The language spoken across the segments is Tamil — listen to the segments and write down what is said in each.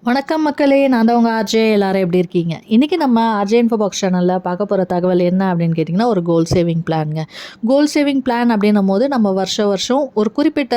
வணக்கம் மக்களே, நான் தான் உங்கள் ஆர்ஜே. எல்லாரும் எப்படி இருக்கீங்க? இன்றைக்கி நம்ம ஆர்ஜே இன்ஃபோ பாக்ஸ் சேனலில் பார்க்க போகிற தகவல் என்ன அப்படின்னு கேட்டிங்கன்னா, ஒரு கோல் சேவிங் பிளானுங்க. கோல் சேவிங் பிளான் அப்படின்னும் போது நம்ம வருஷம் ஒரு குறிப்பிட்ட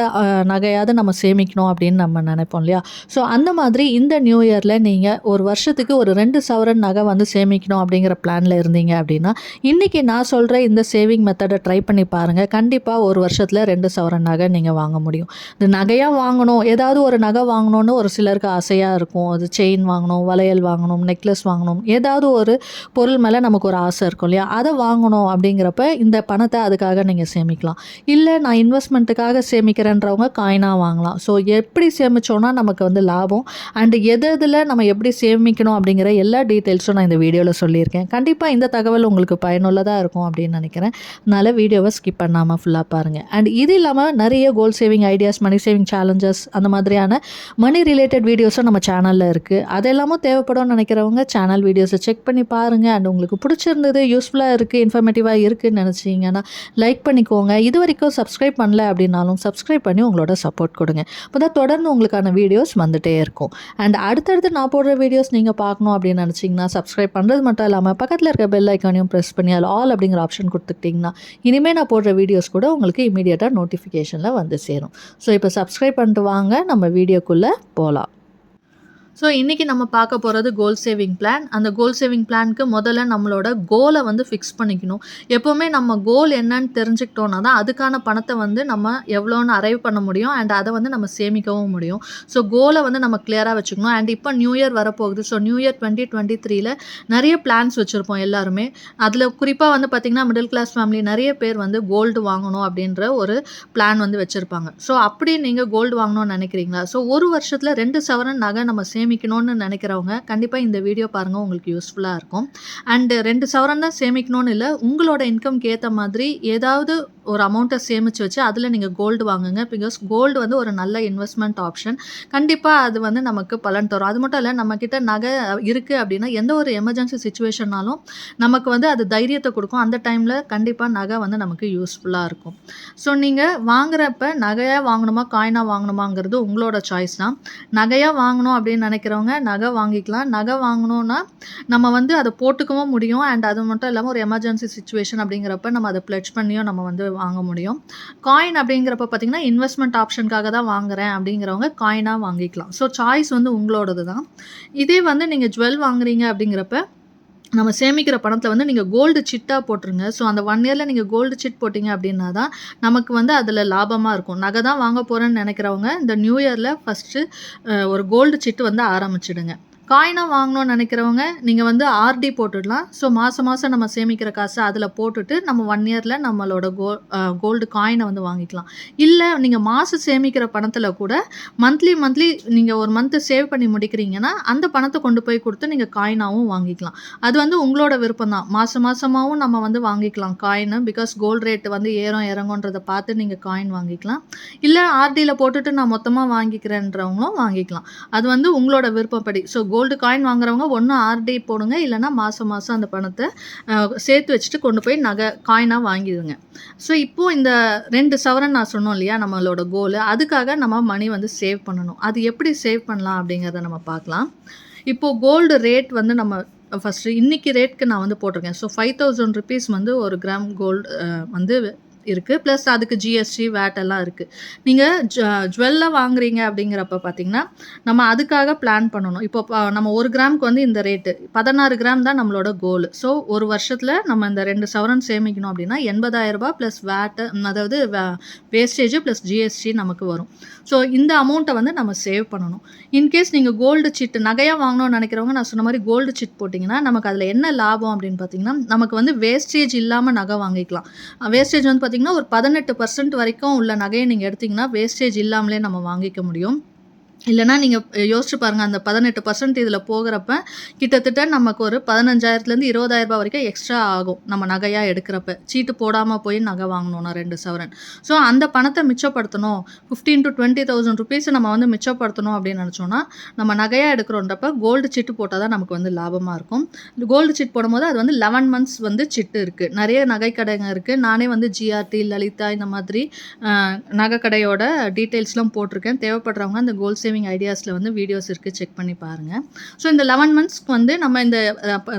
நகையாவது நம்ம சேமிக்கணும் அப்படின்னு நம்ம நினைப்போம் இல்லையா? ஸோ அந்த மாதிரி இந்த நியூ இயரில் நீங்கள் ஒரு வருஷத்துக்கு ஒரு 2 சவரன் நகை வந்து சேமிக்கணும் அப்படிங்கிற பிளானில் இருந்தீங்க அப்படின்னா, இன்றைக்கி நான் சொல்கிற இந்த சேவிங் மெத்தடை ட்ரை பண்ணி பாருங்கள். கண்டிப்பாக ஒரு வருஷத்தில் 2 சவரன் நகை நீங்கள் வாங்க முடியும். இந்த நகையாக வாங்கணும், ஏதாவது ஒரு நகை வாங்கணும்னு ஒரு சிலருக்கு ஆசையாக இருக்கும். அது செயின் வாங்கணும், வளையல் வாங்கணும், நெக்லஸ் வாங்கணும், ஏதாவது ஒரு பொருள் மேலே நமக்கு ஒரு ஆசை இருக்கும் இல்லையா? அதை வாங்கணும் அப்படிங்கிறப்ப இந்த பணத்தை அதுக்காக நீங்கள் சேமிக்கலாம். இல்லை நான் இன்வெஸ்ட்மெண்ட்டுக்காக சேமிக்கிறேன்றவங்க காயினாக வாங்கலாம். ஸோ எப்படி சேமித்தோன்னா நமக்கு வந்து லாபம் அண்டு எதில் நம்ம எப்படி சேமிக்கணும் அப்படிங்கிற எல்லா டீட்டெயில்ஸும் நான் இந்த வீடியோவில் சொல்லியிருக்கேன். கண்டிப்பாக இந்த தகவல் உங்களுக்கு பயனுள்ளதாக இருக்கும் அப்படின்னு நினைக்கிறேன். அதனால் வீடியோவை ஸ்கிப் பண்ணாமல் ஃபுல்லாக பாருங்கள். அண்ட் இது இல்லாமல் நிறைய goal saving ideas, money saving challenges, அந்த மாதிரியான மணி ரிலேட்டட் வீடியோஸும் நம்ம சேனலில் இருக்குது. அதெல்லாமும் தேவைப்படும்னு நினைக்கிறவங்க சேனல் வீடியோஸை செக் பண்ணி பாருங்கள். அண்ட் உங்களுக்கு பிடிச்சிருந்தது, யூஸ்ஃபுல்லாக இருக்குது, இன்ஃபர்மேட்டிவாக இருக்குதுன்னு நினச்சிங்கன்னா லைக் பண்ணிக்கோங்க. இது வரைக்கும் சப்ஸ்கிரைப் பண்ணல அப்படின்னாலும் சப்ஸ்கிரைப் பண்ணி உங்களோட சப்போர்ட் கொடுங்க. அப்போ தான் தொடர்ந்து உங்களுக்கான வீடியோஸ் வந்துகிட்டே இருக்கும். அண்ட் அடுத்தடுத்து நான் போடுற வீடியோஸ் நீங்கள் பார்க்கணும் அப்படின்னு நினச்சிங்கன்னா சப்ஸ்கிரைப் பண்ணுறது மட்டும் இல்லாமல் பக்கத்தில் இருக்க பெல் ஐக்கானையும் ப்ரெஸ் பண்ணி அதில் ஆல் அப்படிங்கிற ஆப்ஷன் கொடுத்துக்கிட்டிங்கன்னா இனிமேல் நான் போடுற வீடியோஸ் கூட உங்களுக்கு இமீடியட்டாக நோட்டிஃபிகேஷனில் வந்து சேரும். ஸோ இப்போ சப்ஸ்கிரைப் பண்ணிட்டு வாங்க, நம்ம வீடியோக்குள்ளே போகலாம். ஸோ இன்றைக்கி நம்ம பார்க்க போகிறது கோல் சேவிங் பிளான். அந்த கோல் சேவிங் பிளானுக்கு முதல்ல நம்மளோட கோலை வந்து ஃபிக்ஸ் பண்ணிக்கணும். எப்போவுமே நம்ம கோல் என்னன்னு தெரிஞ்சுக்கிட்டோன்னா தான் அதுக்கான பணத்தை வந்து நம்ம எவ்வளோன்னு அரைவ் பண்ண முடியும் அண்ட் அதை வந்து நம்ம சேமிக்கவும் முடியும். ஸோ கோலை வந்து நம்ம கிளியராக வச்சுக்கணும். அண்ட் இப்போ நியூ இயர் வரப்போகுது. ஸோ நியூ இயர் 2023 நிறைய பிளான்ஸ் வச்சுருப்போம் எல்லாருமே. அதில் குறிப்பாக வந்து பார்த்திங்கன்னா மிடில் கிளாஸ் ஃபேமிலி நிறைய பேர் வந்து கோல்டு வாங்கணும் அப்படின்ற ஒரு பிளான் வந்து வச்சுருப்பாங்க. ஸோ அப்படி நீங்கள் கோல்டு வாங்கணும்னு நினைக்கிறீங்களா? ஸோ ஒரு வருஷத்தில் 2 சவரன் நகை நம்ம சேமிக்கணும்னு நினைக்கிறவங்க கண்டிப்பாக இந்த வீடியோ பாருங்கள், உங்களுக்கு யூஸ்ஃபுல்லாக இருக்கும். அண்டு 2 சவரன் தான் சேமிக்கணும்னு இல்லை, உங்களோட இன்கம்க்கு ஏற்ற மாதிரி ஏதாவது ஒரு அமௌண்ட்டை சேமித்து வச்சு அதில் நீங்கள் கோல்டு வாங்குங்க. பிகாஸ் கோல்டு வந்து ஒரு நல்ல இன்வெஸ்ட்மெண்ட் ஆப்ஷன். கண்டிப்பாக அது வந்து நமக்கு பலன் தரும். அது மட்டும் இல்லை, நம்மக்கிட்ட நகை இருக்குது அப்படின்னா எந்த ஒரு எமர்ஜென்சி சுச்சுவேஷன்னாலும் நமக்கு வந்து அது தைரியத்தை கொடுக்கும். அந்த டைமில் கண்டிப்பாக நகை வந்து நமக்கு யூஸ்ஃபுல்லாக இருக்கும். ஸோ நீங்கள் வாங்குறப்ப நகையாக வாங்கணுமா காயினாக வாங்கணுமாங்கிறது உங்களோட சாய்ஸ் தான். நகையாக வாங்கணும் அப்படின்னு நினைக்கிறவங்க நகை வாங்கிக்கலாம். நகை வாங்கணும்னா நம்ம வந்து அதை போட்டுக்கவும் முடியும். அண்ட் அது மட்டும் இல்லாமல் ஒரு எமர்ஜென்சி சுச்சுவேஷன் அப்படிங்கிறப்ப நம்ம அதை பிளட்ஜ் பண்ணியும் நம்ம வந்து வாங்க முடியும். காயின் அப்படிங்கிறப்ப பார்த்திங்கன்னா இன்வெஸ்ட்மெண்ட் ஆப்ஷனுக்காக தான் வாங்குறேன் அப்படிங்கிறவங்க காயினாக வாங்கிக்கலாம். ஸோ சாய்ஸ் வந்து உங்களோடது தான். இதே வந்து நீங்கள் ஜுவல் வாங்குறீங்க அப்படிங்கிறப்ப நம்ம சேமிக்கிற பணத்தில் வந்து நீங்கள் கோல்டு சிட்டாக போட்டுருங்க. ஸோ அந்த 1 இயரில் நீங்கள் கோல்டு சிட் போட்டிங்க அப்படின்னா தான் நமக்கு வந்து அதில் லாபமாக இருக்கும். நகை தான் வாங்க போகிறேன்னு நினைக்கிறவங்க இந்த நியூ இயரில் ஃபஸ்ட்டு ஒரு கோல்டு சிட்டு வந்து ஆரம்பிச்சிடுங்க. காயினாக வாங்கணும்னு நினைக்கிறவங்க நீங்கள் வந்து ஆர்டி போட்டுடலாம். ஸோ மாதம் நம்ம சேமிக்கிற காசை அதில் போட்டுட்டு நம்ம 1 இயரில் நம்மளோட கோல்டு காயினை வந்து வாங்கிக்கலாம். இல்லை நீங்கள் மாதம் சேமிக்கிற பணத்தில் கூட மந்த்லி நீங்கள் ஒரு மந்த்து சேவ் பண்ணி முடிக்கிறீங்கன்னா அந்த பணத்தை கொண்டு போய் கொடுத்து நீங்கள் காயினாகவும் வாங்கிக்கலாம். அது வந்து உங்களோட விருப்பம் தான். மாதமாகவும் நம்ம வந்து வாங்கிக்கலாம் காயினை. பிகாஸ் கோல்டு ரேட்டு வந்து இறங்குன்றதை பார்த்து நீங்கள் காயின் வாங்கிக்கலாம். இல்லை ஆர்டியில் போட்டுட்டு நான் மொத்தமாக வாங்கிக்கிறேன்றவங்களும் வாங்கிக்கலாம். அது வந்து உங்களோட விருப்பப்படி. ஸோ கோல்டு காயின் வாங்குறவங்க ஒன்று ஆர்டி போடுங்க, இல்லைனா மாதம் அந்த பணத்தை சேர்த்து வச்சுட்டு கொண்டு போய் நகை காயினாக வாங்கிடுங்க. ஸோ இப்போது இந்த 2 சவரன் நான் சொன்னோம் இல்லையா நம்மளோட கோலு, அதுக்காக நம்ம மணி வந்து சேவ் பண்ணணும். அது எப்படி சேவ் பண்ணலாம் அப்படிங்கிறத நம்ம பார்க்கலாம். இப்போது கோல்டு ரேட் வந்து நம்ம ஃபஸ்ட்டு இன்றைக்கி ரேட்க்கு நான் வந்து போட்டிருக்கேன். ஸோ 5000 ருபீஸ் வந்து ஒரு கிராம் கோல்டு வந்து இருக்குது. ப்ளஸ் அதுக்கு ஜிஎஸ்டி வேட் எல்லாம் இருக்குது. நீங்கள் ஜுவல்லாக வாங்குறீங்க அப்படிங்கிறப்ப பார்த்திங்கன்னா நம்ம அதுக்காக பிளான் பண்ணணும். இப்போ நம்ம 1 கிராமுக்கு வந்து இந்த ரேட்டு 16 கிராம் தான் நம்மளோட கோல். ஸோ ஒரு வருஷத்தில் நம்ம இந்த 2 சவரன் சேமிக்கணும் அப்படின்னா 80,000 ரூபாய் ப்ளஸ் வேட்டு, அதாவது வேஸ்டேஜ் ப்ளஸ் ஜிஎஸ்டி நமக்கு வரும். ஸோ இந்த அமௌண்ட்டை வந்து நம்ம சேவ் பண்ணணும். இன்கேஸ் நீங்கள் கோல்டு சிட் நகையாக வாங்கணும்னு நினைக்கிறவங்க நான் சொன்ன மாதிரி கோல்டு சிட் போட்டிங்கன்னா நமக்கு அதில் என்ன லாபம் அப்படின்னு பார்த்தீங்கன்னா நமக்கு வந்து வேஸ்டேஜ் இல்லாமல் நகை வாங்கிக்கலாம். வேஸ்டேஜ் வந்து பார்த்திங்கன்னா ஒரு 18% வரைக்கும் உள்ள நகையை நீங்கள் எடுத்திங்கன்னா வேஸ்டேஜ் இல்லாமலே நம்ம வாங்கிக்க முடியும். இல்லைனா நீங்கள் யோசிச்சு பாருங்கள், அந்த 18% இதில் போகிறப்ப கிட்டத்தட்ட நமக்கு ஒரு 15,000லேருந்து 20,000 ரூபாய் வரைக்கும் எக்ஸ்ட்ரா ஆகும் நம்ம நகையாக எடுக்கிறப்ப. சீட்டு போடாமல் போய் நகை வாங்கணும்னா 2 சவரன். ஸோ அந்த பணத்தை மிச்சப்படுத்தணும், 15,000 to 20,000 ருபீஸை நம்ம வந்து மிச்சப்படுத்தணும் அப்படின்னு நினச்சோன்னா நம்ம நகையாக எடுக்கிறோன்றப்ப கோல்டு சிட்டு போட்டால் தான் நமக்கு வந்து லாபமாக இருக்கும். கோல்டு சிட் போடும்போது அது வந்து 11 months வந்து சிட்டு இருக்குது. நிறைய நகை கடைங்க இருக்குது. நானே வந்து ஜிஆர்டி, லலிதா இந்த மாதிரி நகை கடையோட டீட்டெயில்ஸ்லாம் போட்டிருக்கேன். தேவைப்படுறவங்க அந்த கோல்ட் சேவிங் ஐடியாஸில் வந்து வீடியோஸ் இருக்குது, செக் பண்ணி பாருங்கள். ஸோ இந்த 11 மந்த்ஸ்க்கு வந்து நம்ம இந்த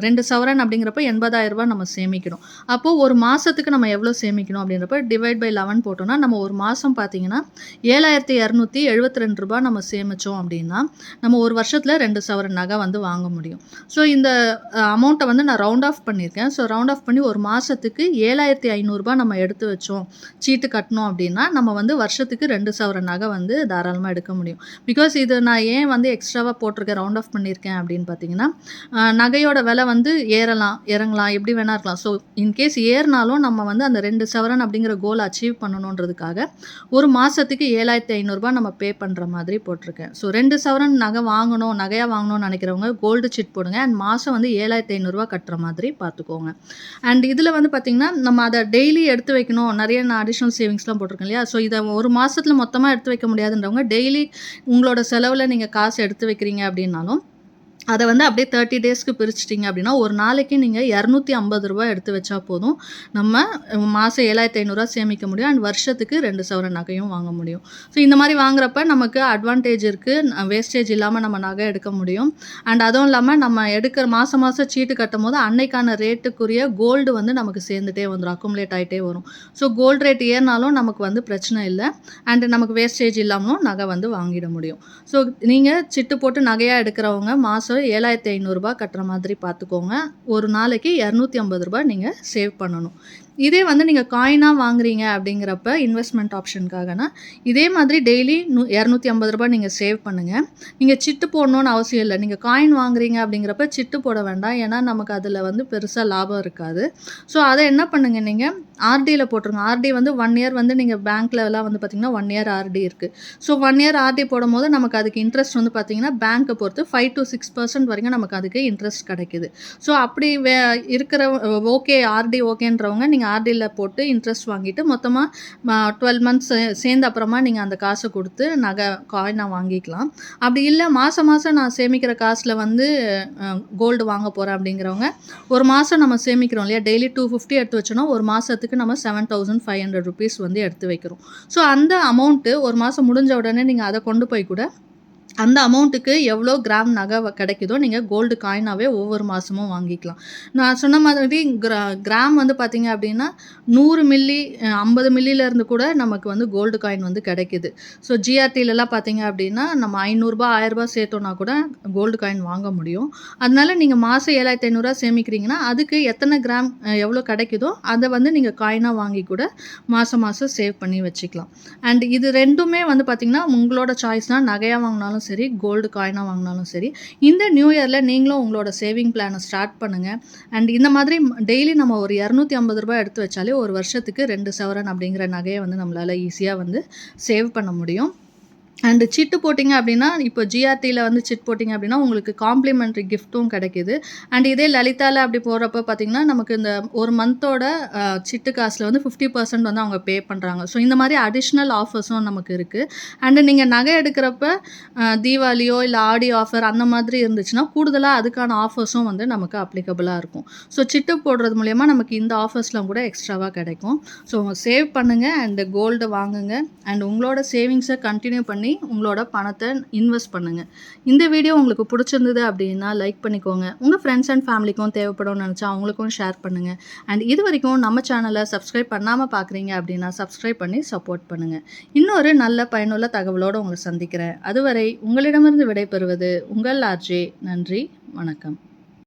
2 சவரன் அப்படிங்கிறப்ப 80,000 நம்ம சேமிக்கணும். அப்போது ஒரு மாதத்துக்கு நம்ம எவ்வளோ சேமிக்கணும் அப்படின்றப்ப டிவைட் பை 11 போட்டோம்னா நம்ம ஒரு மாதம் பார்த்தீங்கன்னா ரூ. 7,272 நம்ம சேமித்தோம் அப்படின்னா நம்ம ஒரு வருஷத்தில் 2 சவரன் நகை வந்து வாங்க முடியும். ஸோ இந்த அமௌண்ட்டை வந்து நான் ரவுண்ட் ஆஃப் பண்ணியிருக்கேன். ஸோ ரவுண்ட் ஆஃப் பண்ணி ஒரு மாதத்துக்கு ரூ. 7,500 நம்ம எடுத்து வச்சோம், சீட்டு கட்டணும் அப்படின்னா நம்ம வந்து வருஷத்துக்கு 2 சவரன் நகை வந்து தாராளமாக எடுக்க முடியும். பிகாஸ் இது நான் ஏன் வந்து எக்ஸ்ட்ராவாக போட்டிருக்கேன், ரவுண்ட் ஆஃப் பண்ணியிருக்கேன் அப்படின்னு பார்த்தீங்கன்னா, நகையோட விலை வந்து ஏறலாம் இறங்கலாம் எப்படி வேணா இருக்கலாம். ஸோ இன்கேஸ் ஏறினாலும் நம்ம வந்து அந்த 2 சவரன் அப்படிங்கிற கோல் அச்சீவ் பண்ணணுன்றதுக்காக ஒரு மாதத்துக்கு ரூ. 7,500 நம்ம பே பண்ணுற மாதிரி போட்டிருக்கேன். ஸோ 2 சவரன் நகை வாங்கணும், நகையாக வாங்கணும்னு நினைக்கிறவங்க கோல்டு சிட் போடுங்க. அண்ட் மாதம் வந்து ரூ. 7,500 கட்டுற மாதிரி பார்த்துக்கோங்க. அண்ட் இதில் வந்து பார்த்திங்கன்னா நம்ம அதை டெய்லி எடுத்து வைக்கணும், நிறைய நான் அடிஷ்னல் சேவிங்ஸ்லாம் போட்டிருக்கேன் இல்லையா. ஸோ இதை ஒரு மாதத்தில் மொத்தமாக எடுத்து வைக்க முடியாதுன்றவங்க டெய்லி உங்களோட செலவில் நீங்கள் காசு எடுத்து வைக்கிறீங்க அப்படின்னாலும் அதை வந்து அப்படியே 30 டேஸ்க்கு பிரிச்சிட்டிங்க அப்படின்னா ஒரு நாளைக்கு நீங்கள் ரூ. 250 எடுத்து வச்சா போதும். நம்ம மாதம் 7,500 சேமிக்க முடியும். அண்ட் வருஷத்துக்கு 2 சவரன் நகையும் வாங்க முடியும். ஸோ இந்த மாதிரி வாங்குறப்ப நமக்கு அட்வான்டேஜ் இருக்குது, வேஸ்டேஜ் இல்லாமல் நம்ம நகை எடுக்க முடியும். அண்ட் அதுவும் இல்லாமல் நம்ம எடுக்கிற மாதம் சீட்டு கட்டும் போது அன்னைக்கான ரேட்டுக்குரிய கோல்டு வந்து நமக்கு சேர்ந்துட்டே வந்துடும், அக்குமுலேட் ஆகிட்டே வரும். ஸோ கோல்டு ரேட் ஏறினாலும் நமக்கு வந்து பிரச்சனை இல்லை. அண்டு நமக்கு வேஸ்டேஜ் இல்லாமலும் நகை வந்து வாங்கிட முடியும். ஸோ நீங்கள் சிட்டு போட்டு நகையாக எடுக்கிறவங்க மாதம் ரூ. 7,500 கட்டுற மாதிரி பார்த்துக்கோங்க. ஒரு நாளைக்கு ரூ. 250 நீங்கள் சேவ் பண்ணணும். இதே வந்து நீங்கள் காயினாக வாங்குறீங்க அப்படிங்கிறப்ப இன்வெஸ்ட்மெண்ட் ஆப்ஷனுக்காகனா இதே மாதிரி டெய்லி ரூ. 250 நீங்கள் சேவ் பண்ணுங்கள். நீங்கள் சிட்டு போடணுன்னு அவசியம் இல்லை. நீங்கள் காயின் வாங்குறீங்க அப்படிங்கிறப்ப சிட்டு போட வேண்டாம், ஏன்னா நமக்கு அதில் வந்து பெருசாக லாபம் இருக்காது. ஸோ அதை என்ன பண்ணுங்கள், நீங்கள் ஆர்டியில் போட்டுருங்க. ஆர்டி வந்து 1 இயர் வந்து நீங்கள் பேங்க்லலாம் வந்து பார்த்திங்கன்னா 1 இயர் ஆர்டி இருக்குது. ஸோ 1 இயர் ஆர்டி போடும்போது நமக்கு அதுக்கு இன்ட்ரெஸ்ட் வந்து பார்த்திங்கன்னா பேங்க்கை பொறுத்து 5 to 6% வரைக்கும் நமக்கு அதுக்கு இன்ட்ரெஸ்ட் கிடைக்குது. ஸோ அப்படி இருக்கிற ஓகே ஆர்டி ஓகேன்றவங்க நீங்கள் ஆர்டியில் போட்டு இன்ட்ரெஸ்ட் வாங்கிட்டு மொத்தமாக 12 மந்த்ஸ் சேர்ந்த அப்புறமா நீங்கள் அந்த காசை கொடுத்து நகை காயினாக வாங்கிக்கலாம். அப்படி இல்லை மாதம் நான் சேமிக்கிற காசில் வந்து கோல்டு வாங்க போகிறேன் அப்படிங்கிறவங்க ஒரு மாதம் நம்ம சேமிக்கிறோம் இல்லையா, டெய்லி 250 எடுத்து வச்சோன்னா ஒரு மாதத்துக்கு நம்ம 7,500 rupees வந்து எடுத்து வைக்கிறோம். ஸோ அந்த அமௌண்ட்டு ஒரு மாதம் முடிஞ்ச உடனே நீங்கள் அதை கொண்டு போய் கூட அந்த அமௌண்ட்டுக்கு எவ்வளோ கிராம் நகை கிடைக்குதோ நீங்கள் கோல்டு காயினாகவே ஒவ்வொரு மாதமும் வாங்கிக்கலாம். நான் சொன்ன மாதிரி கிராம் வந்து பார்த்திங்க அப்படின்னா 100 மில்லி 50 மில்லியிலேருந்து கூட நமக்கு வந்து கோல்டு காயின் வந்து கிடைக்குது. ஸோ ஜிஆர்டிலலாம் பார்த்திங்க அப்படின்னா நம்ம ரூ. 500 1000 சேர்த்தோன்னா கூட கோல்டு காயின் வாங்க முடியும். அதனால நீங்கள் மாதம் 7,500 சேமிக்கிறீங்கன்னா அதுக்கு எத்தனை கிராம் எவ்வளோ கிடைக்குதோ அதை வந்து நீங்கள் காயினாக வாங்கி கூட மாதம் சேவ் பண்ணி வச்சுக்கலாம். அண்ட் இது ரெண்டுமே வந்து பார்த்திங்கன்னா உங்களோட சாய்ஸ் தான். நகையாக வாங்கினாலும் சரி, கோல்டு காயினாக வாங்கினாலும் சரி, இந்த நியூ இயரில் நீங்களும் உங்களோட சேவிங் பிளானை ஸ்டார்ட் பண்ணுங்கள். அண்ட் இந்த மாதிரி டெய்லி நம்ம ஒரு ரூ. 250 எடுத்து வச்சாலே ஒரு வருஷத்துக்கு 2 சவரன் அப்படிங்கிற நகையை வந்து நம்மளால் ஈஸியாக வந்து சேவ் பண்ண முடியும். அண்டு சிட்டு போட்டிங்க அப்படின்னா இப்போ ஜிஆர்டியில் வந்து சிட் போட்டிங்க அப்படின்னா உங்களுக்கு காம்ப்ளிமெண்ட்ரி கிஃப்ட்டும் கிடைக்கிது. அண்ட் இதே லலிதாவில் அப்படி போகிறப்ப பார்த்திங்கன்னா நமக்கு இந்த ஒரு மந்தோட சிட்டு காசில் வந்து 50% வந்து அவங்க பே பண்ணுறாங்க. ஸோ இந்த மாதிரி அடிஷ்னல் ஆஃபர்ஸும் நமக்கு இருக்குது. அண்டு நீங்கள் நகை எடுக்கிறப்ப தீபாவளியோ இல்லை ஆடி ஆஃபர் அந்த மாதிரி இருந்துச்சுன்னா கூடுதலாக அதுக்கான ஆஃபர்ஸும் வந்து நமக்கு அப்ளிகபிளாக இருக்கும். ஸோ சிட்டு போடுறது மூலயமா நமக்கு இந்த ஆஃபர்ஸ்லாம் கூட எக்ஸ்ட்ராவாக கிடைக்கும். ஸோ சேவ் பண்ணுங்கள் அண்டு கோல்டு வாங்குங்க. அண்ட் உங்களோட சேவிங்ஸை கண்டினியூ பண்ணி உங்களோட பணத்தை இன்வெஸ்ட் பண்ணுங்கள். இந்த வீடியோ உங்களுக்கு பிடிச்சிருந்தது அப்படின்னா லைக் பண்ணிக்கோங்க. உங்கள் ஃப்ரெண்ட்ஸ் அண்ட் ஃபேமிலிக்கும் தேவைப்படும்னு நினச்சா அவங்களுக்கும் ஷேர் பண்ணுங்கள். அண்ட் இது வரைக்கும் நம்ம சேனலை சப்ஸ்கிரைப் பண்ணாமல் பார்க்குறீங்க அப்படின்னா சப்ஸ்கிரைப் பண்ணி சப்போர்ட் பண்ணுங்கள். இன்னொரு நல்ல பயனுள்ள தகவலோடு உங்களை சந்திக்கிறேன். அதுவரை உங்களிடமிருந்து விடைபெறுவது உங்கள் ஆர்ஜே. நன்றி, வணக்கம்.